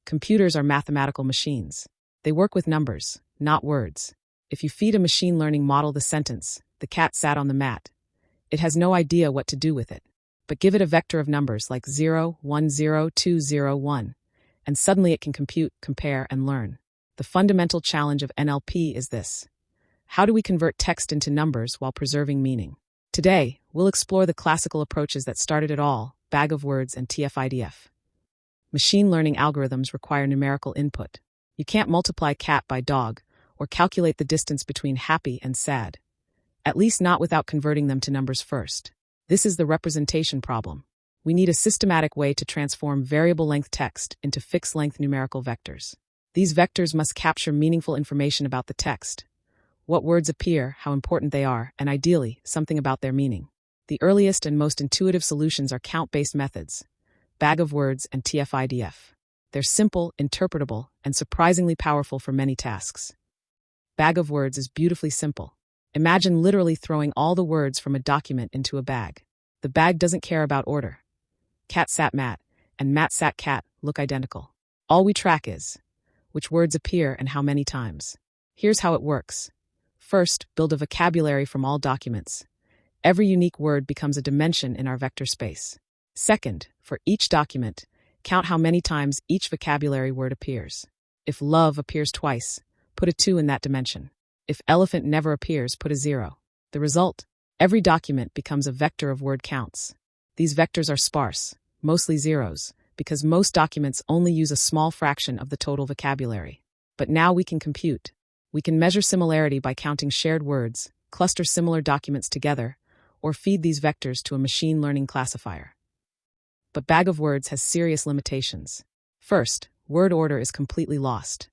Computers are mathematical machines. They work with numbers, not words. If you feed a machine learning model the sentence, "The cat sat on the mat," it has no idea what to do with it. But give it a vector of numbers like 0, 1, 0, 2, 0, 1, and suddenly it can compute, compare, and learn. The fundamental challenge of NLP is this: how do we convert text into numbers while preserving meaning? Today, we'll explore the classical approaches that started it all, bag of words and TF-IDF. Machine learning algorithms require numerical input. You can't multiply cat by dog or calculate the distance between happy and sad. At least not without converting them to numbers first. This is the representation problem. We need a systematic way to transform variable-length text into fixed-length numerical vectors. These vectors must capture meaningful information about the text: what words appear, how important they are, and ideally, something about their meaning. The earliest and most intuitive solutions are count-based methods, bag of words and TF-IDF. They're simple, interpretable, and surprisingly powerful for many tasks. Bag of words is beautifully simple. Imagine literally throwing all the words from a document into a bag. The bag doesn't care about order. Cat sat mat and mat sat cat look identical. All we track is which words appear and how many times. Here's how it works. First, build a vocabulary from all documents. Every unique word becomes a dimension in our vector space. Second, for each document, count how many times each vocabulary word appears. If love appears twice, put a 2 in that dimension. If elephant never appears, put a 0. The result? Every document becomes a vector of word counts. These vectors are sparse, mostly zeros, because most documents only use a small fraction of the total vocabulary. But now we can compute. We can measure similarity by counting shared words, cluster similar documents together, or feed these vectors to a machine learning classifier. But bag of words has serious limitations. First, word order is completely lost.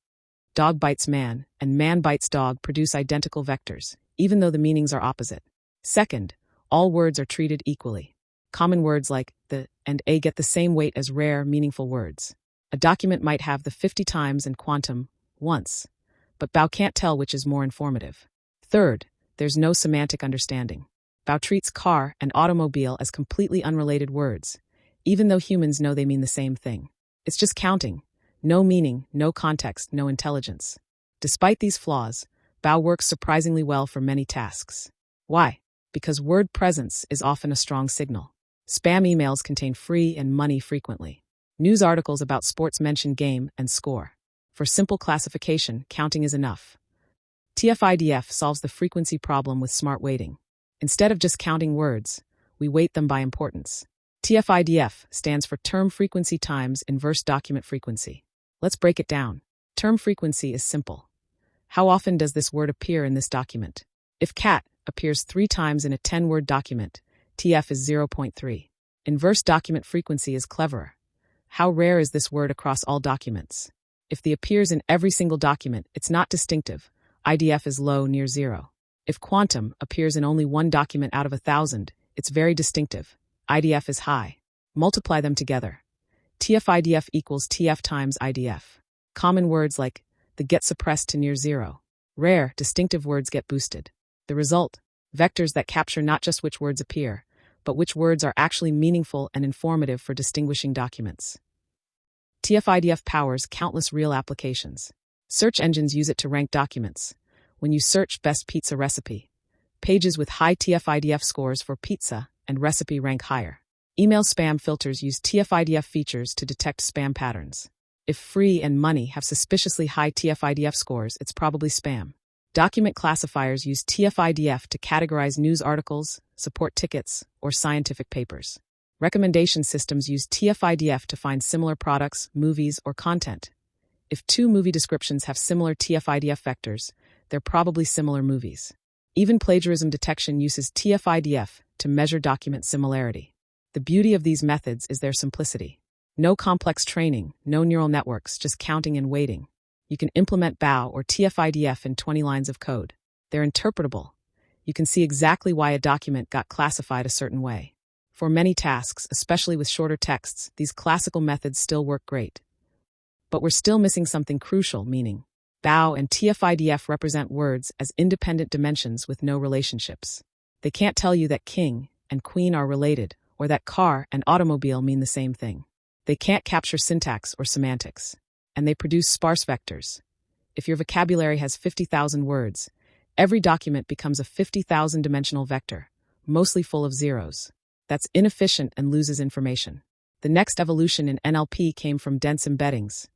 Dog bites man, and man bites dog produce identical vectors, even though the meanings are opposite. Second, all words are treated equally. Common words like the and a get the same weight as rare, meaningful words. A document might have the 50 times and quantum once, but BoW can't tell which is more informative. Third, there's no semantic understanding. BoW treats car and automobile as completely unrelated words, even though humans know they mean the same thing. It's just counting. No meaning, no context, no intelligence. Despite these flaws, BoW works surprisingly well for many tasks. Why? Because word presence is often a strong signal. Spam emails contain free and money frequently. News articles about sports mention game and score. For simple classification, counting is enough. TF-IDF solves the frequency problem with smart weighting. Instead of just counting words, we weight them by importance. TF-IDF stands for term frequency times inverse document frequency. Let's break it down. Term frequency is simple. How often does this word appear in this document? If cat appears 3 times in a 10-word document, TF is 0.3. Inverse document frequency is cleverer. How rare is this word across all documents? If the appears in every single document, it's not distinctive. IDF is low, near 0. If quantum appears in only one document out of 1,000, it's very distinctive. IDF is high. Multiply them together. TF-IDF equals TF times IDF. Common words like the get suppressed to near 0. Rare, distinctive words get boosted. The result? Vectors that capture not just which words appear, but which words are actually meaningful and informative for distinguishing documents. TF-IDF powers countless real applications. Search engines use it to rank documents. When you search best pizza recipe, pages with high TF-IDF scores for pizza and recipe rank higher. Email spam filters use TF-IDF features to detect spam patterns. If free and money have suspiciously high TF-IDF scores, it's probably spam. Document classifiers use TF-IDF to categorize news articles, support tickets, or scientific papers. Recommendation systems use TF-IDF to find similar products, movies, or content. If 2 movie descriptions have similar TF-IDF vectors, they're probably similar movies. Even plagiarism detection uses TF-IDF to measure document similarity. The beauty of these methods is their simplicity. No complex training, no neural networks, just counting and weighting. You can implement BoW or TF-IDF in 20 lines of code. They're interpretable. You can see exactly why a document got classified a certain way. For many tasks, especially with shorter texts, these classical methods still work great. But we're still missing something crucial, meaning BoW and TF-IDF represent words as independent dimensions with no relationships. They can't tell you that king and queen are related, or that car and automobile mean the same thing. They can't capture syntax or semantics. and they produce sparse vectors. If your vocabulary has 50,000 words, every document becomes a 50,000 dimensional vector, mostly full of zeros. That's inefficient and loses information. The next evolution in NLP came from dense embeddings,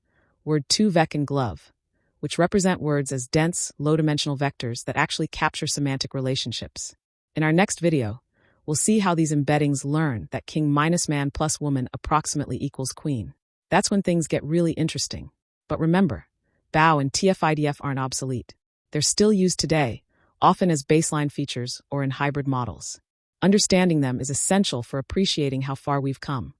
word 2 vec and glove, which represent words as dense, low-dimensional vectors that actually capture semantic relationships. In our next video, we'll see how these embeddings learn that king minus man plus woman approximately equals queen. That's when things get really interesting. But remember, BoW and TF-IDF aren't obsolete. They're still used today, often as baseline features or in hybrid models. Understanding them is essential for appreciating how far we've come.